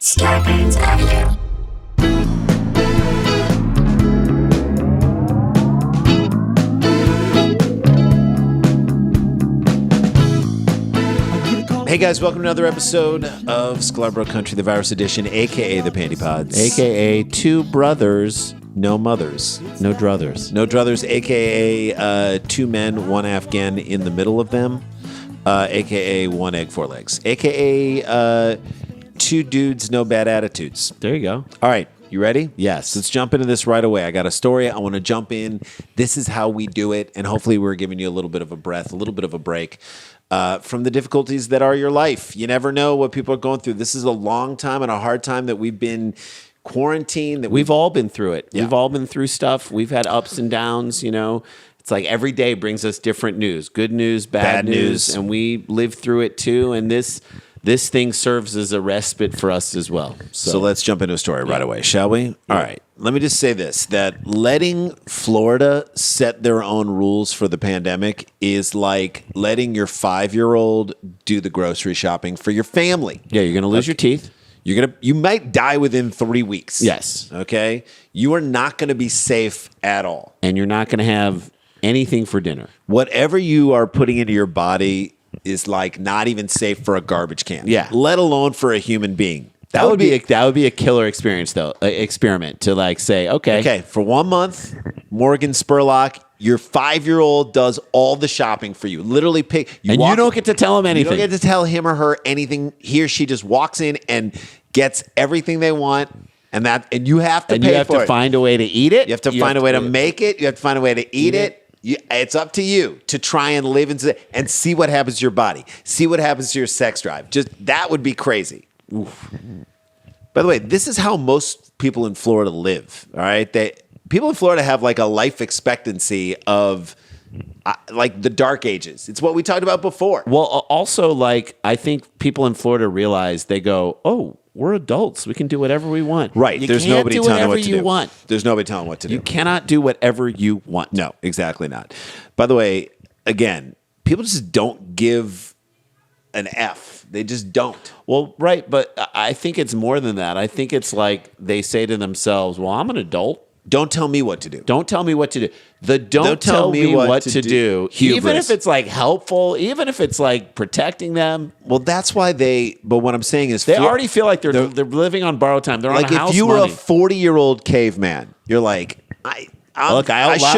Scarpins Avenue. Hey guys, welcome to another episode of Sklarbro Country, the Virus Edition, a.k.a. the Panty Pods. A.K.A. two brothers, no mothers. No druthers. No druthers, a.k.a. two men, one Afghan in the middle of them, a.k.a. one egg, four legs, a.k.a. two dudes, no bad attitudes. There you go. All right, you ready? Yes. Let's jump into this right away. I got a story. I want to jump in. This is how we do it, and hopefully we're giving you a little bit of a breath, a little bit of a break. From the difficulties that are your life. You never know what people are going through. This is a long time and a hard time that we've been quarantined. That We've all been through it. Yeah. We've all been through stuff. We've had ups and downs, you know. It's like every day brings us different news. Good news, bad news. And we live through it too. And this thing serves as a respite for us as well. So let's jump into a story right away, shall we? All right. Let me just say this, that letting Florida set their own rules for the pandemic is like letting your 5-year-old do the grocery shopping for your family. Yeah, you're going to lose your teeth. You might die within 3 weeks. Yes. Okay? You are not going to be safe at all. And you're not going to have anything for dinner. Whatever you are putting into your body is like not even safe for a garbage can. Yeah. Let alone for a human being. That would be a killer experience, though. Experiment to like say, okay, for 1 month, Morgan Spurlock, your 5-year-old does all the shopping for you. Literally pick. you don't get to tell him anything. You don't get to tell him or her anything. He or she just walks in and gets everything they want, and you have to pay for it. And you have to find a way to eat it. You have to find a way to make it. You have to find a way to eat it. It's up to you to try and live and see what happens to your body. See what happens to your sex drive. Just that would be crazy. Oof. By the way, this is how most people in Florida live. All right, people in Florida have like a life expectancy of like the dark ages. It's what we talked about before. Well, also, like I think people in Florida realize they go, "Oh, we're adults. We can do whatever we want." Right. You There's can't nobody do telling you whatever what to you do. want. There's nobody telling what to do. You cannot do whatever you want. No, exactly not. By the way, again, people just don't give an F. They just don't. Well, right, but I think it's more than that. I think it's like they say to themselves, "Well, I'm an adult. Don't tell me what to do. Don't tell me what to do. Don't tell me what to do. Hubris. Even if it's like helpful, even if it's like protecting them." Well, that's why but what I'm saying is They already feel like they're living on borrowed time. They're like on house if you were money. a 40-year-old caveman, you're like, I should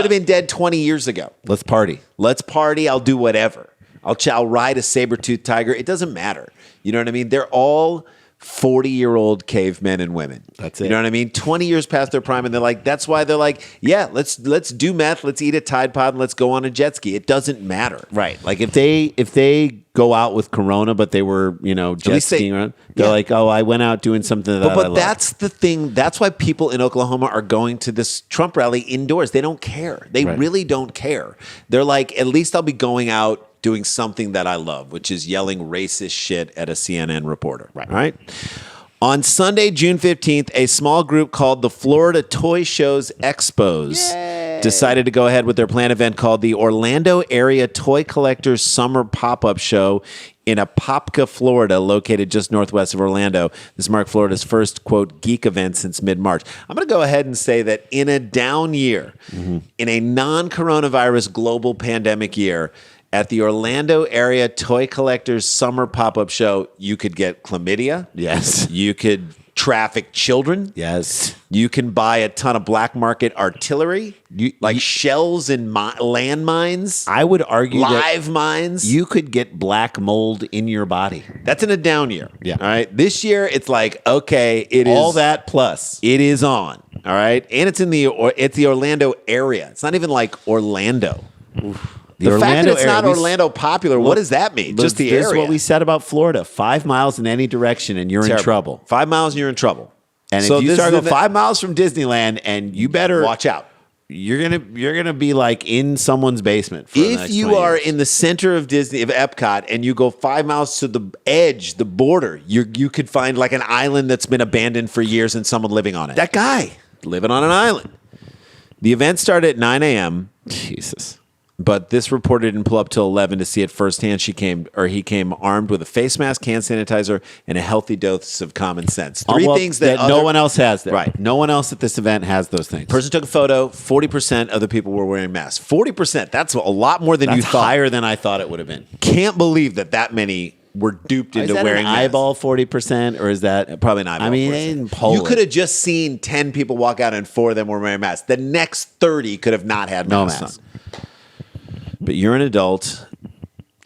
have been dead 20 years ago. Let's party. Let's party. I'll do whatever. I'll ride a saber-toothed tiger. It doesn't matter. You know what I mean? They're all 40-year-old cavemen and women. That's it. You know what I mean? 20 years past their prime, and that's why they're like, yeah, let's do meth, let's eat a Tide Pod, and let's go on a jet ski. It doesn't matter. Right. Like if they go out with Corona, but they were, jet skiing around, they're like, oh, I went out doing something that I But love. that's the thing. That's why people in Oklahoma are going to this Trump rally indoors. They don't care. They really don't care. They're like, at least I'll be going out doing something that I love, which is yelling racist shit at a CNN reporter. Right. All right. On Sunday, June 15th, a small group called the Florida Toy Shows Expos decided to go ahead with their planned event called the Orlando Area Toy Collectors Summer Pop-Up Show in Apopka, Florida, located just northwest of Orlando. This marked Florida's first, quote, geek event since mid-March. I'm going to go ahead and say that in a down year, in a non-coronavirus global pandemic year, at the Orlando Area Toy Collectors Summer Pop-Up Show, you could get chlamydia. Yes. You could traffic children. Yes. You can buy a ton of black market artillery, like shells and landmines. I would argue live mines. You could get black mold in your body. That's in a down year. Yeah. All right. This year, it's like, okay, it all is that plus. It is on. All right. And it's it's the Orlando area. It's not even like Orlando. Oof. The fact that it's not Orlando popular, what does that mean? Just the area. This is what we said about Florida. 5 miles in any direction and you're in trouble. 5 miles and you're in trouble. And if you start going 5 miles from Disneyland, and you better watch out. You're gonna be like in someone's basement. For if you are in the center of Epcot, and you go 5 miles to the edge, the border, you could find like an island that's been abandoned for years and someone living on it. That guy living on an island. The event started at 9 a.m. Jesus. But this reporter didn't pull up till 11 to see it firsthand. He came armed with a face mask, hand sanitizer, and a healthy dose of common sense. Three things that no one else has. There. Right. No one else at this event has those things. Person took a photo. 40% of the people were wearing masks. 40%. That's a lot more than you thought. Higher than I thought it would have been. Can't believe that many were duped into wearing masks. Eyeball 40%, or is that probably an eyeball? I mean, they didn't poll you could have just seen 10 people walk out and 4 of them were wearing masks. The next 30 could have not had masks on. But you're an adult,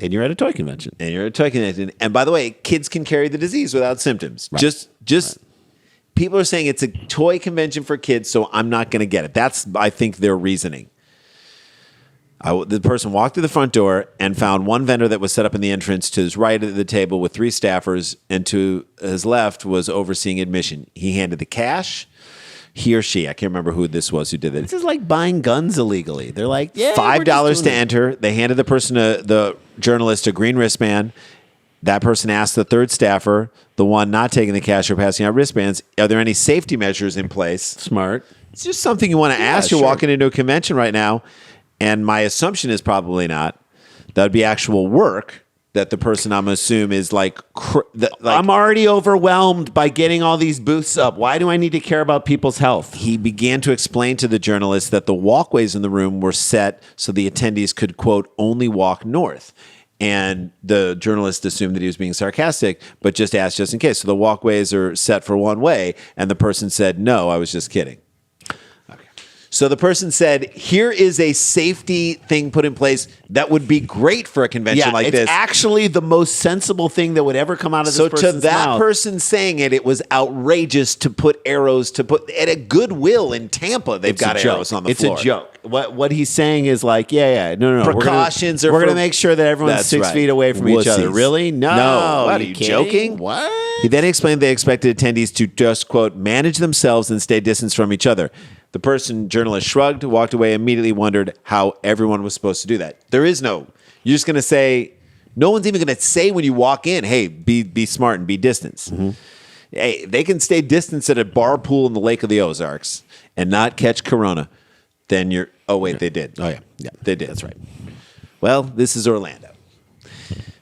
and you're at a toy convention. And by the way, kids can carry the disease without symptoms. Right. Just people are saying it's a toy convention for kids, so I'm not going to get it. That's, I think, their reasoning. The person walked through the front door and found one vendor that was set up in the entrance. To his right at the table with 3 staffers, and to his left was overseeing admission. He handed the cash. He or she, I can't remember who this was who did it. This is like buying guns illegally. They're like, yeah, $5 to enter. They handed the journalist a green wristband. That person asked the third staffer, the one not taking the cash or passing out wristbands, are there any safety measures in place? Smart. It's just something you want to ask. You're walking into a convention right now, and my assumption is probably not. That would be actual work. That the person, I'm assuming, is like I'm already overwhelmed by getting all these booths up. Why do I need to care about people's health? He began to explain to the journalist that the walkways in the room were set so the attendees could, quote, only walk north. And the journalist assumed that he was being sarcastic, but just asked just in case. So the walkways are set for one way, and the person said, no, I was just kidding. So the person said, here is a safety thing put in place that would be great for a convention like this. It's actually the most sensible thing that would ever come out of this person's mouth. So to that person saying it was outrageous to put arrows, at a Goodwill in Tampa, they've got arrows on the floor. It's a joke. What he's saying is like, no. Precautions we're gonna make sure that everyone's 6 feet away from each other. Really? No. What, are you joking? What? He then explained they expected attendees to just, quote, manage themselves and stay distanced from each other. The journalist shrugged, walked away, immediately wondered how everyone was supposed to do that. You're just going to say, no one's even going to say when you walk in, hey, be smart and be distanced. Mm-hmm. Hey, they can stay distanced at a bar pool in the Lake of the Ozarks and not catch corona. Then they did. Oh, yeah. They did. That's right. Well, this is Orlando.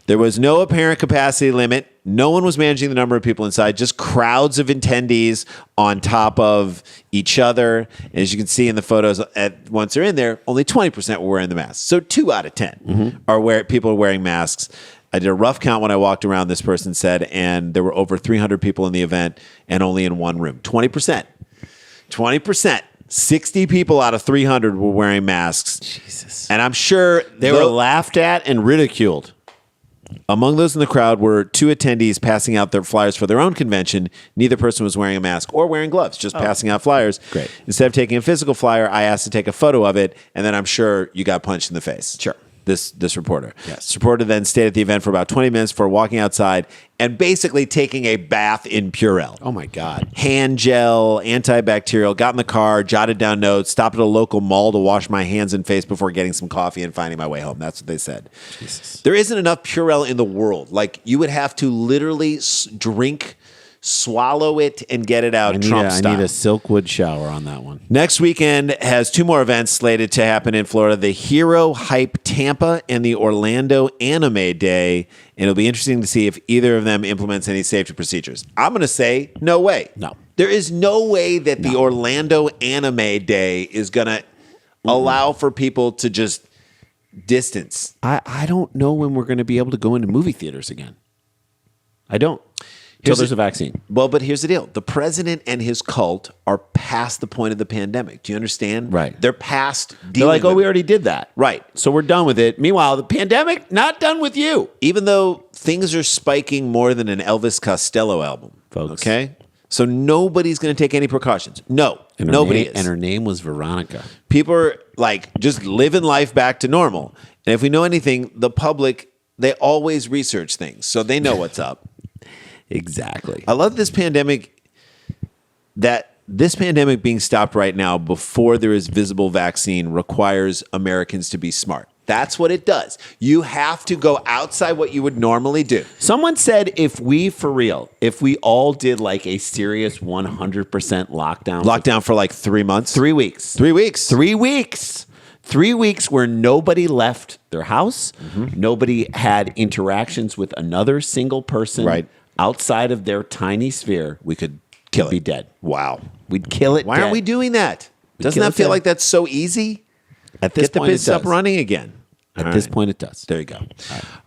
There was no apparent capacity limit. No one was managing the number of people inside, just crowds of attendees on top of each other. And as you can see in the photos, once they're in there, only 20% were wearing the masks. So 2 out of 10 people are wearing masks. I did a rough count when I walked around, this person said, and there were over 300 people in the event and only in one room. 20%. 20%. 60 people out of 300 were wearing masks. Jesus. And I'm sure they were laughed at and ridiculed. Among those in the crowd were 2 attendees passing out their flyers for their own convention. Neither person was wearing a mask or wearing gloves, just passing out flyers. Great. Instead of taking a physical flyer, I asked to take a photo of it, and then I'm sure you got punched in the face. Sure. This reporter. Yes. This reporter then stayed at the event for about 20 minutes before walking outside and basically taking a bath in Purell. Oh, my God. Hand gel, antibacterial, got in the car, jotted down notes, stopped at a local mall to wash my hands and face before getting some coffee and finding my way home. That's what they said. Jesus. There isn't enough Purell in the world. Like, you would have to literally drink, swallow it, and get it out Trump style. I need a Silkwood shower on that one. Next weekend has 2 more events slated to happen in Florida: the Hero Hype Tampa and the Orlando Anime Day. And it'll be interesting to see if either of them implements any safety procedures. I'm going to say no way. No. There is no way that the Orlando Anime Day is going to allow for people to just distance. I don't know when we're going to be able to go into movie theaters again. I don't. Until there's a vaccine. Well, but here's the deal. The president and his cult are past the point of the pandemic. Do you understand? Right. They're past dealing They're like, with we already did that. Right. So we're done with it. Meanwhile, the pandemic, not done with you. Even though things are spiking more than an Elvis Costello album. Folks. Okay? So nobody's going to take any precautions. No. Nobody is. And her name was Veronica. People are like just living life back to normal. And if we know anything, the public, they always research things. So they know what's up. Exactly. I love this pandemic, that this pandemic being stopped right now before there is visible vaccine requires Americans to be smart. That's what it does. You have to go outside what you would normally do. Someone said if we all did like a serious 100% lockdown. Lockdown for like 3 months? 3 weeks. 3 weeks. 3 weeks. 3 weeks where nobody left their house. Nobody had interactions with another single person outside of their tiny sphere. We could kill it. Be dead. Wow. We'd kill it. Why aren't we doing that? Doesn't that feel like that's so easy? At this Get the point, biz up running again. At this point, it does. There you go.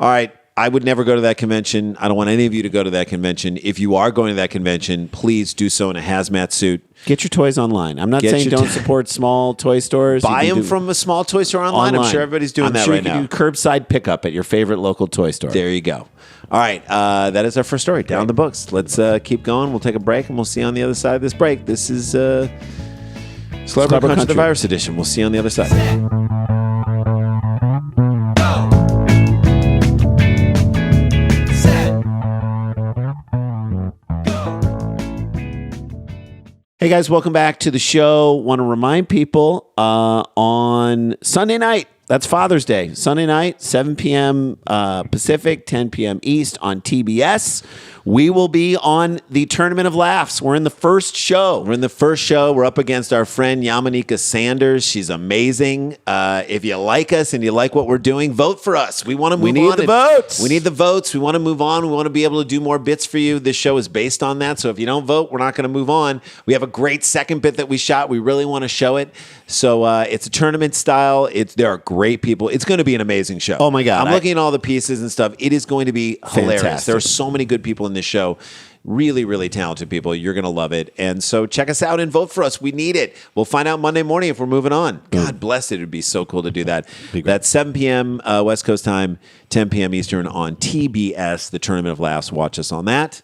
All right. I would never go to that convention. I don't want any of you to go to that convention. If you are going to that convention, please do so in a hazmat suit. Get your toys online. I'm not saying don't support small toy stores. Buy them from a small toy store online. I'm sure everybody's doing that right now. You can do curbside pickup at your favorite local toy store. There you go. All right. That is our first story. Down the books. Let's keep going. We'll take a break, and we'll see you on the other side of this break. This is Sklarbro Country, the Virus Edition. We'll see you on the other side. Hey guys, welcome back to the show. Want to remind people on Sunday night, that's Father's Day, Sunday night, 7 p.m. Pacific, 10 p.m. East on TBS. We will be on the Tournament of Laughs. We're in the first show. We're up against our friend Yamanika Sanders. She's amazing. If you like us and you like what we're doing, vote for us. We want to move on. We need the votes. We need the votes. We want to move on. We want to be able to do more bits for you. This show is based on that. So if you don't vote, we're not going to move on. We have a great second bit that we shot. We really want to show it. So it's a tournament style. There are great people. It's going to be an amazing show. Oh my God. I'm looking at all the pieces and stuff. It is going to be hilarious. Fantastic. There are so many good people in this show. Really, really talented people. You're going to love it. And so check us out and vote for us. We need it. We'll find out Monday morning if we're moving on. God bless it. It would be so cool to do that. That's 7 p.m. West Coast time, 10 p.m. Eastern on TBS, the Tournament of Laughs. Watch us on that.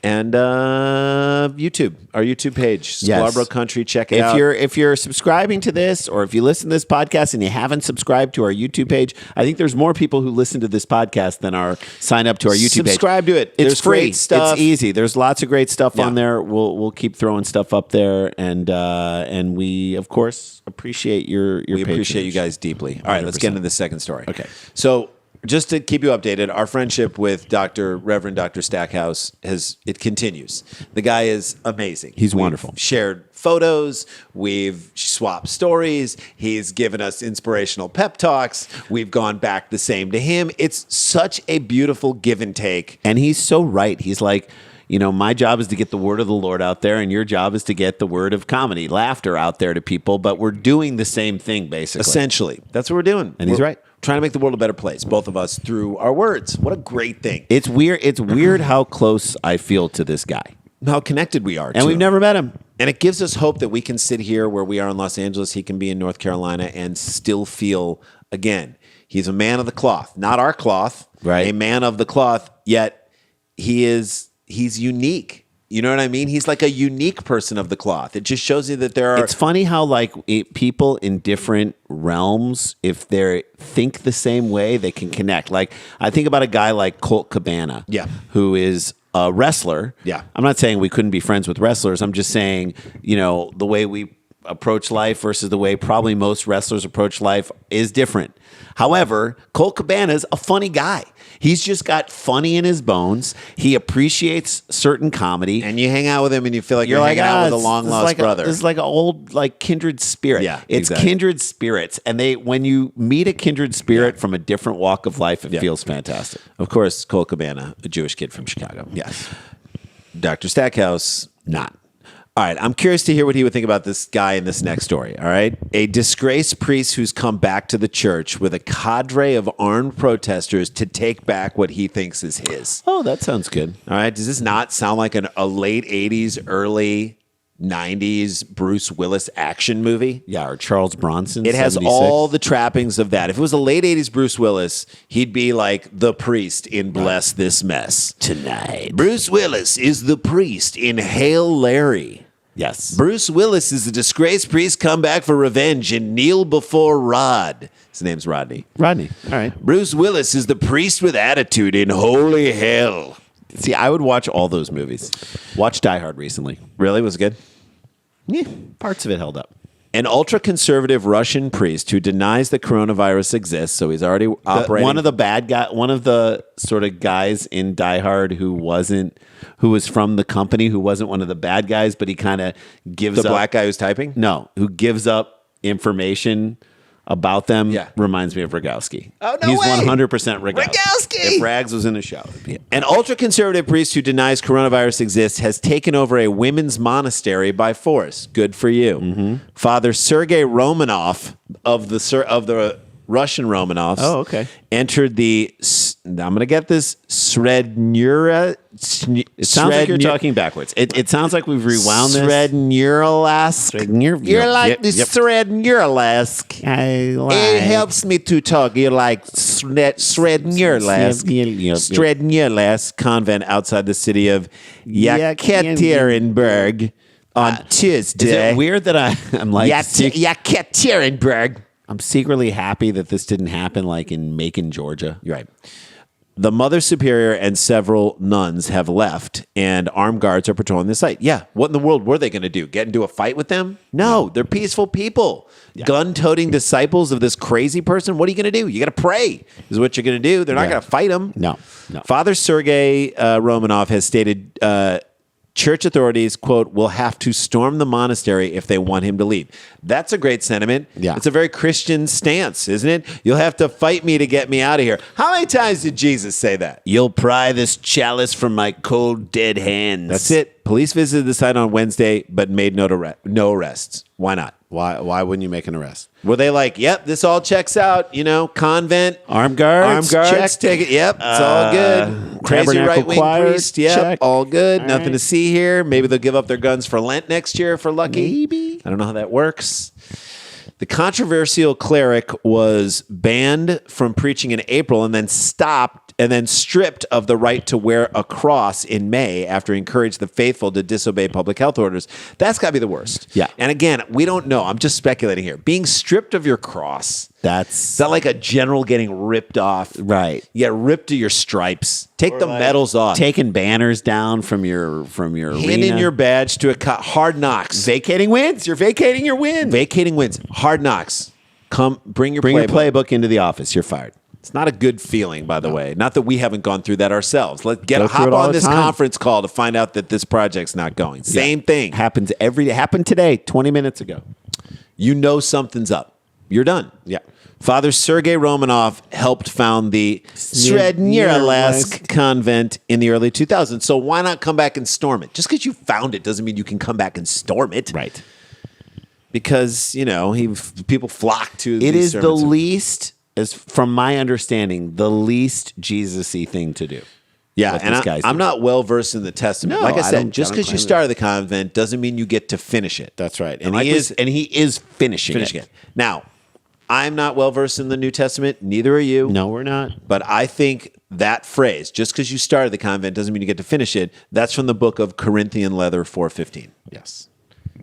And YouTube, our YouTube page, Sklarbro Country. Check it out. If you're subscribing to this, or if you listen to this podcast and you haven't subscribed to our YouTube page, I think there's more people who listen to this podcast than are sign up to our YouTube page. Subscribe to it. It's free. Great stuff. It's easy. There's lots of great stuff on there. We'll keep throwing stuff up there, and we of course appreciate your We patronage. appreciate you guys deeply. All right, let's get into the second story. Okay. So just to keep you updated, our friendship with Reverend Dr. Stackhouse it continues. The guy is amazing. He's wonderful. Shared photos. We've swapped stories. He's given us inspirational pep talks. We've gone back the same to him. It's such a beautiful give and take. And he's so right. He's like, my job is to get the word of the Lord out there, and your job is to get the word of comedy, laughter out there to people, but we're doing the same thing, basically. Essentially. That's what we're doing. And he's right. Trying to make the world a better place, both of us, through our words. What a great thing. It's weird how close I feel to this guy. How connected we are. And we've never met him. And it gives us hope that we can sit here where we are in Los Angeles, he can be in North Carolina, and still feel, again, he's a man of the cloth. Not our cloth. Right. A man of the cloth, yet he's unique. You know what I mean? He's like a unique person of the cloth. It just shows you that there are... It's funny how people in different realms, if they think the same way, they can connect. Like, I think about a guy like Colt Cabana, who is a wrestler. Yeah. I'm not saying we couldn't be friends with wrestlers. I'm just saying, the way we approach life versus the way probably most wrestlers approach life is different. However, Colt Cabana's a funny guy. He's just got funny in his bones. He appreciates certain comedy. And you hang out with him and you feel like you're hanging out with a long-lost brother. This is like an old kindred spirit. Yeah, it's exactly. Kindred spirits. And when you meet a kindred spirit from a different walk of life, it feels fantastic. Of course, Colt Cabana, a Jewish kid from Chicago. Yes. Dr. Stackhouse, not. All right, I'm curious to hear what he would think about this guy in this next story, all right? A disgraced priest who's come back to the church with a cadre of armed protesters to take back what he thinks is his. Oh, that sounds good. All right, does this not sound like a late 80s, early 90s Bruce Willis action movie? Yeah, or Charles Bronson. It has 76. all the trappings of that. If it was a late 80s Bruce Willis, he'd be like the priest in Bless This Mess. Tonight. Bruce Willis is the priest in Hail Larry. Yes. Bruce Willis is a disgraced priest come back for revenge and kneel before Rod. His name's Rodney. Rodney. All right. Bruce Willis is the priest with attitude in Holy Hell. See, I would watch all those movies. Watched Die Hard recently. Really? Was it good? Yeah, parts of it held up. An ultra-conservative Russian priest who denies that coronavirus exists, so he's already operating. One of the sort of guys in Die Hard who was from the company, who wasn't one of the bad guys, but he kind of gives the up. black guy who's typing? No, who gives up information about them Yeah. reminds me of Rogowski. Oh, no He's way. 100% Rogowski. Rogowski! If Rags was in a show. it'd be- An ultra-conservative priest who denies coronavirus exists has taken over a women's monastery by force. Good for you. Mm-hmm. Father Sergei Romanov of the Russian Romanovs. Oh, okay. Entered the. I'm going to get this. Srednyura. It sounds like you're talking backwards. It sounds like we've rewound this. Srednyurlask. You're like the Srednyurlask. It helps me to talk. You're like Srednyurlask. Srednyurlask convent outside the city of Yekaterinburg on Tuesday. Is it weird that I'm like... Yekaterinburg. I'm secretly happy that this didn't happen like in Macon, Georgia. You're right. The Mother Superior and several nuns have left, and armed guards are patrolling the site. Yeah, what in the world were they going to do? Get into a fight with them? No, they're peaceful people. Yeah. Gun-toting disciples of this crazy person? What are you going to do? You got to pray is what you're going to do. They're not going to fight them. No. Father Sergei Romanov has stated church authorities, quote, will have to storm the monastery if they want him to leave. That's a great sentiment. Yeah. It's a very Christian stance, isn't it? You'll have to fight me to get me out of here. How many times did Jesus say that? You'll pry this chalice from my cold, dead hands. That's it. Police visited the site on Wednesday, but made no arrests. Why not? Why wouldn't you make an arrest? Were they like, yep, this all checks out, convent. Armed guards, check. Take it. Yep, it's all good. Crazy right-wing priest. Yep, check. all good. All Nothing to see here. Maybe they'll give up their guns for Lent next year if we're lucky. Maybe. I don't know how that works. The controversial cleric was banned from preaching in April and then stripped of the right to wear a cross in May after he encouraged the faithful to disobey public health orders. That's got to be the worst. Yeah. And again, we don't know. I'm just speculating here. Being stripped of your cross. Is that like a general getting ripped off? Right. You get ripped to your stripes. Take the medals off. Taking banners down from your Handing arena. your badge to Hard Knocks. Vacating wins. You're vacating your win. Vacating wins. Hard Knocks. Come, bring your playbook into the office. You're fired. It's not a good feeling, by the way. Not that we haven't gone through that ourselves. Let's hop it all on the this time. conference call to find out that this project's not going. Same thing. Happened today, 20 minutes ago. You know something's up. You're done. Yeah. Father Sergei Romanov helped found the Srednyurlask convent in the early 2000s. So why not come back and storm it? Just because you found it doesn't mean you can come back and storm it. Right. Because, people flock to It these is the sermons. least, as from my understanding, the least Jesus-y thing to do. Yeah, what and these guys I'm do. not well-versed in the Testament. No, like I I said, don't- just I don't because you claim started the convent doesn't mean you get to finish it. That's right. And he is finishing it. Now, I'm not well-versed in the New Testament. Neither are you. No, we're not. But I think that phrase, just because you started the convent doesn't mean you get to finish it, that's from the book of Corinthian Leather 4:15. Yes.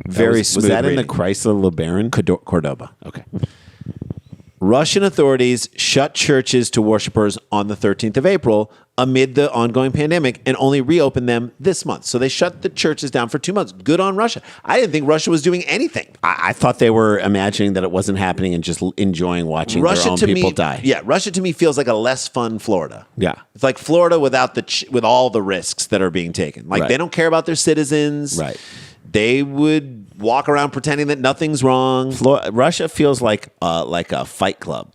Very smooth Was that reading. in the Chrysler LeBaron? Cordoba. Okay. Russian authorities shut churches to worshipers on the 13th of April amid the ongoing pandemic and only reopened them this month. So they shut the churches down for 2 months. Good on Russia. I didn't think Russia was doing anything. I thought they were imagining that it wasn't happening and just enjoying watching their own people die. Yeah, Russia to me feels like a less fun Florida. Yeah. It's like Florida without with all the risks that are being taken. Like Right. they don't care about their citizens. Right. They would walk around pretending that nothing's wrong. Russia feels like a fight club.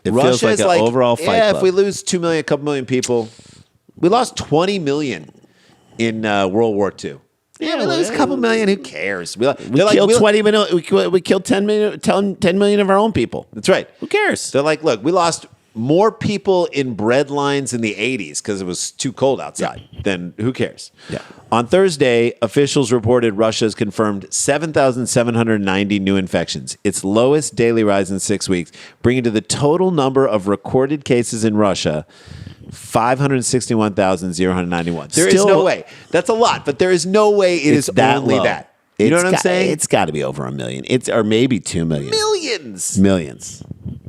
It feels Russia like is an like overall fight club. If we lose 2 million, a couple million people, we lost 20 million in World War II. Yeah, we lose a couple million. Who cares? We killed 20 million. We killed 10 million of our own people. That's right. Who cares? They're like, look, we lost more people in bread lines in the 80s because it was too cold outside. Then who cares? Yeah. On Thursday, officials reported Russia has confirmed 7,790 new infections, its lowest daily rise in 6 weeks, bringing to the total number of recorded cases in Russia 561,091. There is no way. That's a lot, but there is no way it is that only low. that. You know what I'm saying? It's got to be over 1 million. Or maybe 2 million. Millions.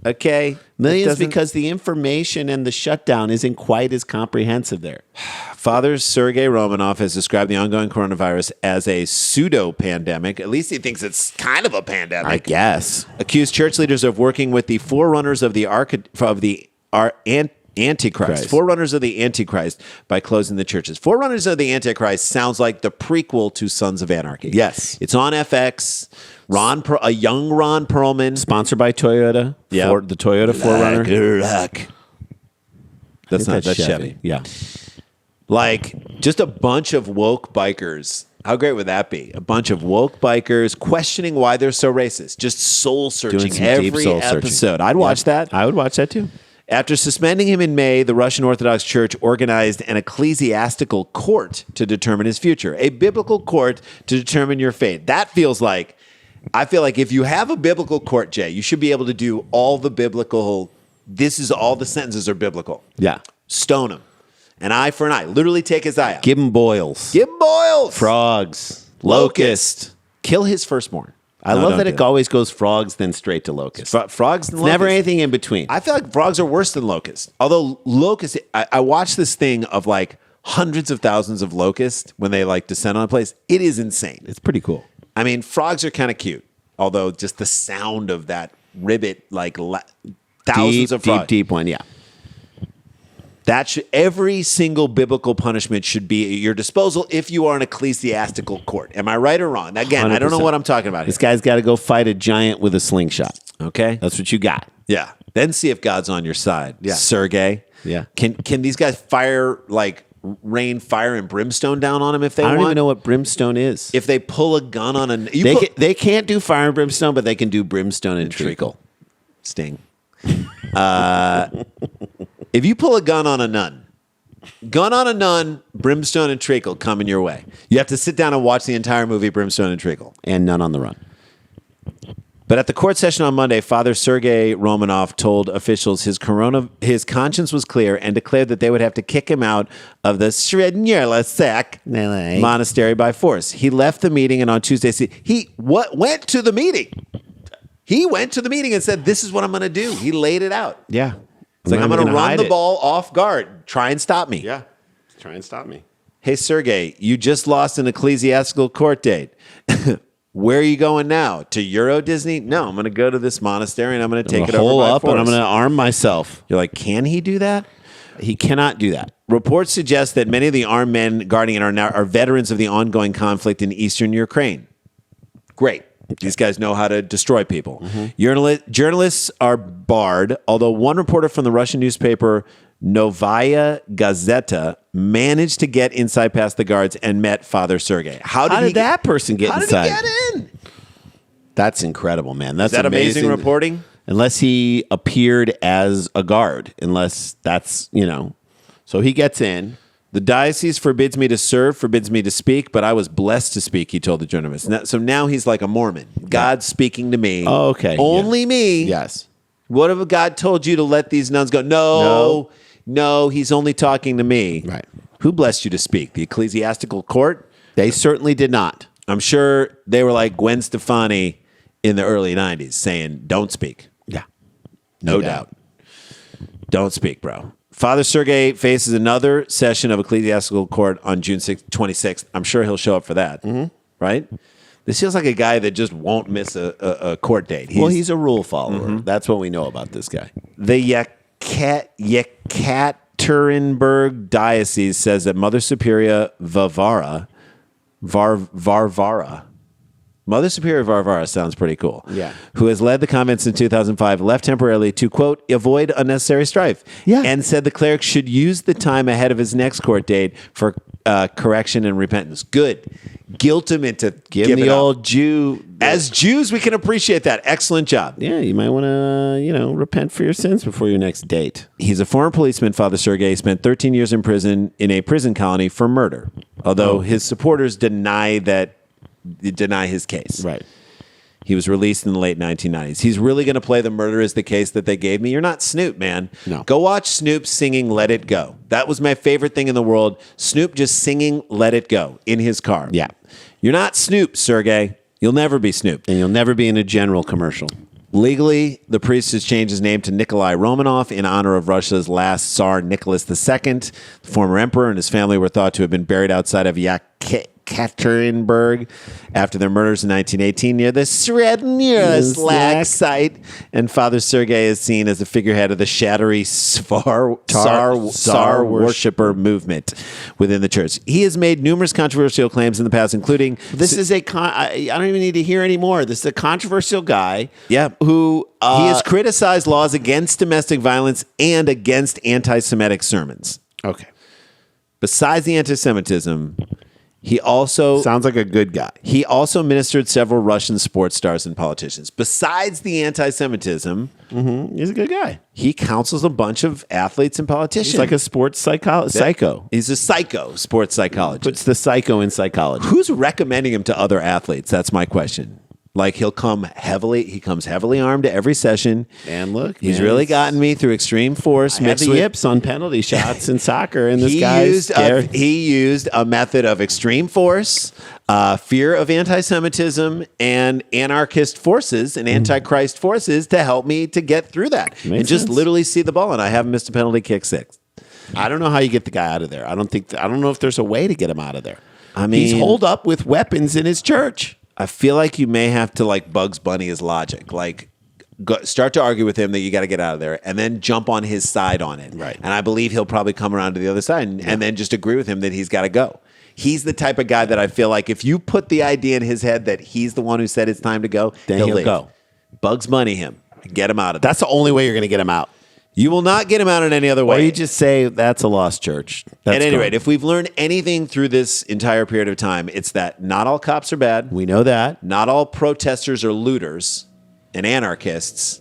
Okay. Millions because the information and the shutdown isn't quite as comprehensive there. Father Sergei Romanov has described the ongoing coronavirus as a pseudo-pandemic. At least he thinks it's kind of a pandemic. I guess. Accused church leaders of working with the forerunners of the Antichrist. Christ. Forerunners of the Antichrist by closing the churches. Forerunners of the Antichrist sounds like the prequel to Sons of Anarchy. Yes. It's on FX. A young Ron Perlman. Sponsored by Toyota. Yep. The Toyota Forerunner. That's not that's Chevy. Yeah. Like, just a bunch of woke bikers. How great would that be? A bunch of woke bikers questioning why they're so racist. Just soul searching Some every deep soul episode. searching. I'd watch that. I would watch that too. After suspending him in May, the Russian Orthodox Church organized an ecclesiastical court to determine his future. A biblical court to determine your fate. That feels like, I feel like if you have a biblical court, Jay, you should be able to do all the biblical, all the sentences are biblical. Yeah. Stone him. An eye for an eye. Literally take his eye out. Give him boils. Give him boils. Frogs. Locust. Kill his firstborn. I love that it always goes frogs, then straight to locust. Frogs and It's never locusts. anything in between. I feel like frogs are worse than locusts. Although locusts, I watched this thing of like hundreds of thousands of locusts when they like descend on a place. It is insane. It's pretty cool. I mean, frogs are kind of cute. Although just the sound of that ribbit, like thousands of frogs. Deep one, yeah. Every single biblical punishment should be at your disposal if you are an ecclesiastical court. Am I right or wrong? Again, I don't know 100%. what I'm talking about here. This guy's got to go fight a giant with a slingshot. Okay. That's what you got. Yeah. Then see if God's on your side. Yeah. Sergey. Yeah. Can these guys rain fire and brimstone down on him if they want? I don't even know what brimstone is. If they pull a gun on a... They can't do fire and brimstone, but they can do brimstone and treacle. Sting. If you pull a gun on a nun, brimstone and treacle coming your way. You have to sit down and watch the entire movie Brimstone and Treacle. And none on the run. But at the court session on Monday, Father Sergei Romanov told officials his conscience was clear and declared that they would have to kick him out of the Srednyerlasek monastery by force. He left the meeting, and on Tuesday, went to the meeting. He went to the meeting and said, "This is what I'm going to do." He laid it out. Yeah. It's like, I'm going to run the ball off guard. Try and stop me. Yeah. Try and stop me. Hey, Sergey, you just lost an ecclesiastical court date. Where are you going now? To Euro Disney? No, I'm going to go to this monastery and I'm going to take it over by up force. and I'm going to arm myself. You're like, can he do that? He cannot do that. Reports suggest that many of the armed men guarding it are veterans of the ongoing conflict in eastern Ukraine. Great. These guys know how to destroy people. Mm-hmm. Journalists are barred, although one reporter from the Russian newspaper Novaya Gazeta managed to get inside past the guards and met Father Sergei. How did that person get inside? How did he get in? That's incredible, man. That's Is that amazing reporting? Unless he appeared as a guard, unless that's, So he gets in. The diocese forbids me to serve, forbids me to speak, but I was blessed to speak, he told the journalist. So now he's like a Mormon. God's speaking to me. Oh, okay. Only me. Yes. What if God told you to let these nuns go? No, he's only talking to me. Right. Who blessed you to speak? The ecclesiastical court? They certainly did not. I'm sure they were like Gwen Stefani in the early 90s saying, don't speak. Yeah. No doubt. Don't speak, bro. Father Sergei faces another session of ecclesiastical court on June 26th. I'm sure he'll show up for that, right? This feels like a guy that just won't miss a court date. He's a rule follower. Mm-hmm. That's what we know about this guy. The Yekaterinburg Diocese says that Mother Superior Varvara, Mother Superior Varvara sounds pretty cool. Yeah. Who has led the convent since 2005, left temporarily to, quote, avoid unnecessary strife. Yeah. And said the cleric should use the time ahead of his next court date for correction and repentance. Good. Guilt him into Give the old Jew. As Jews, we can appreciate that. Excellent job. Yeah, you might want to, repent for your sins before your next date. He's a former policeman, Father Sergei, spent 13 years in prison in a prison colony for murder. Although his supporters deny his case. Right. He was released in the late 1990s. He's really going to play the murder is the case that they gave me. You're not Snoop, man. No. Go watch Snoop singing Let It Go. That was my favorite thing in the world. Snoop just singing Let It Go in his car. Yeah. You're not Snoop, Sergey. You'll never be Snoop. And you'll never be in a general commercial. Legally, the priest has changed his name to Nikolai Romanov in honor of Russia's last Tsar Nicholas II. The former emperor and his family were thought to have been buried outside of Yekaterinburg after their murders in 1918 near the Srednya Slag site. And Father Sergei is seen as the figurehead of the Shattery Tsar worshiper movement within the church. He has made numerous controversial claims in the past, including... I don't even need to hear anymore. This is a controversial guy. Yeah. Who... he has criticized laws against domestic violence and against anti-Semitic sermons. Okay. Besides the anti-Semitism, he also... Sounds like a good guy. He also ministered several Russian sports stars and politicians. Besides the anti-Semitism... He's a good guy. He counsels a bunch of athletes and politicians. He's like a sports psycho. He's a psycho sports psychologist. Puts the psycho in psychology. Who's recommending him to other athletes? That's my question. Like he comes heavily armed to every session. And look, he's really gotten me through extreme force. I had the yips on penalty shots in soccer, and this he used a method of extreme force, fear of anti-Semitism, and anarchist forces and antichrist forces to help me to get through that. Makes just sense. literally see the ball, and I haven't missed a penalty kick 6. I don't know how you get the guy out of there. I don't know if there's a way to get him out of there. I mean, he's holed up with weapons in his church. I feel like you may have to like Bugs Bunny his logic, like start to argue with him that you got to get out of there, and then jump on his side on it. Right. And I believe he'll probably come around to the other side and then just agree with him that he's got to go. He's the type of guy that I feel like if you put the idea in his head that he's the one who said it's time to go, Then he'll leave. go. Bugs Bunny him. Get him out of there. That's the only way you're going to get him out. You will not get him out in any other way. Or you just say that's a lost church. At any rate, if we've learned anything through this entire period of time, it's that not all cops are bad. We know that. Not all protesters are looters and anarchists,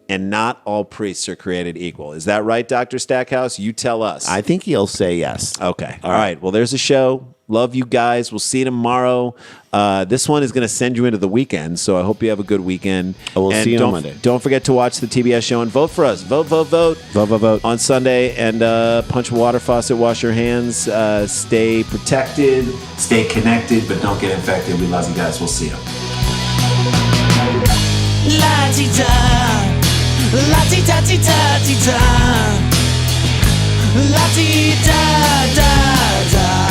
and not all priests are created equal. Is that right, Dr. Stackhouse? You tell us. I think he'll say yes. Okay. All right. Well, there's a show. Love you guys. We'll see you tomorrow. This one is going to send you into the weekend, so I hope you have a good weekend. We'll see you on Monday. Don't forget to watch the TBS show and vote for us. Vote. Vote, vote, vote. On Sunday. And punch a water faucet, wash your hands, stay protected, stay connected, but don't get infected. We love you guys. We'll see you. La-ti-da, la-ti-da-ti-da-ti-da, la-ti-da-da-da.